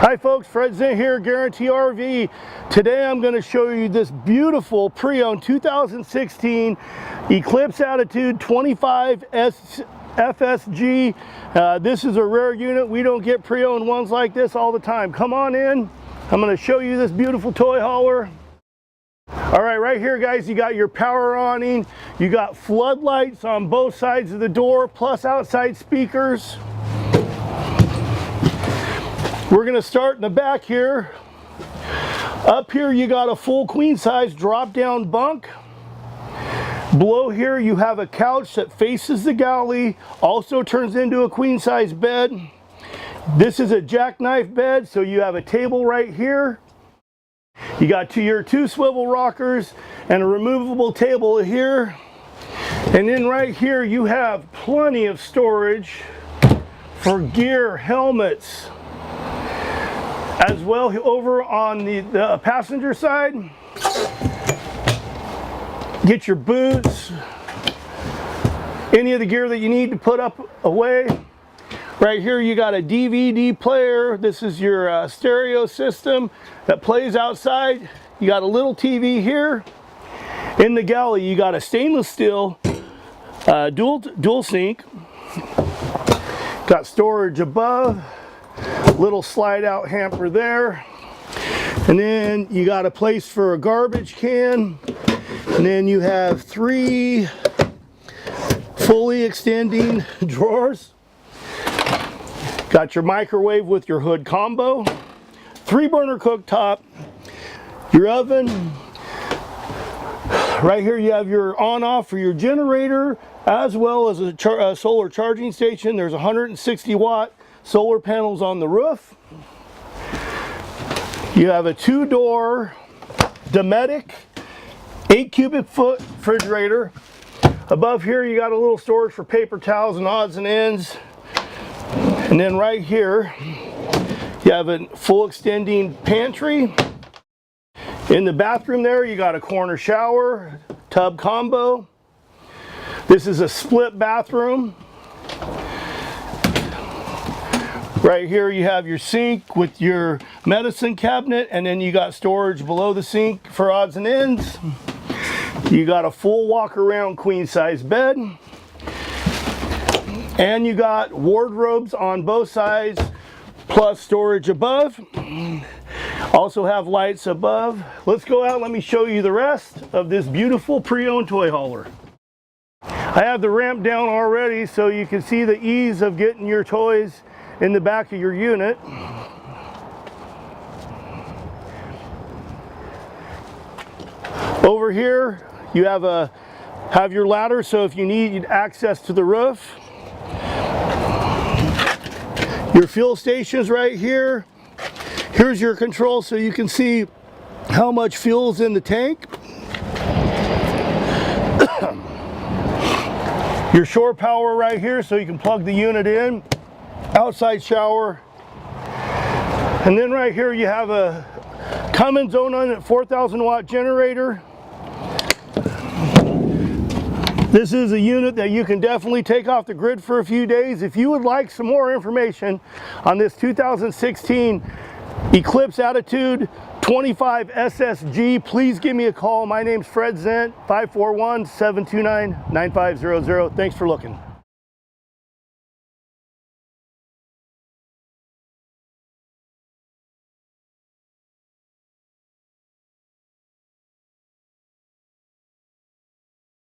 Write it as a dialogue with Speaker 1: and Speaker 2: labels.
Speaker 1: Hi folks, Fred.Zent here, Guaranty RV. Today I'm going to show you this beautiful pre-owned 2016 Eclipse Attitude 25 FSG. This is a rare unit. We don't get pre-owned ones like this all the time. Come on in. I'm going to show you this beautiful toy hauler. Alright, right here guys, you got your power awning. You got floodlights on both sides of the door, plus outside speakers. We're going to start in the back here. Up here you got a full queen size drop down bunk. Below here you have a couch that faces the galley, also turns into a queen size bed. This is a jackknife bed, so you have a table right here. You got your two swivel rockers and a removable table here. And then right here you have plenty of storage for gear, helmets. As well, over on the passenger side, get your boots, any of the gear that you need to put up away. Right here you got a DVD player. This is your stereo system that plays outside. You got a little TV here. In the galley you got a stainless steel dual sink. Got storage above. Little slide out hamper there, and then you got a place for a garbage can, and then you have three fully extending drawers. Got your microwave with your hood combo, 3-burner cooktop, your oven. Right here you have your on-off for your generator, as well as a solar charging station. There's 160 watt solar panels on the roof. You have a 2-door Dometic 8 cubic foot refrigerator. Above here you got a little storage for paper towels and odds and ends. And then right here you have a full extending pantry. In the bathroom there you got a corner shower, tub combo. This is a split bathroom. Right here you have your sink with your medicine cabinet, and then you got storage below the sink for odds and ends. You got a full walk around queen size bed, and you got wardrobes on both sides plus storage above. Also have lights above. Let's go out, let me show you the rest of this beautiful pre-owned toy hauler. I have the ramp down already so you can see the ease of getting your toys in the back of your unit. Over here you have your ladder, so if you need access to the roof. Your fuel stations right here. Here's your control so you can see how much fuel is in the tank. Your shore power right here so you can plug the unit in. Outside shower, and then right here you have a Cummins 09 4,000 watt generator. This is a unit that you can definitely take off the grid for a few days. If you would like some more information on this 2016 Eclipse Attitude 25 SSG, please give me a call. My name's Fred.Zent, 541-729-9500. Thanks for looking.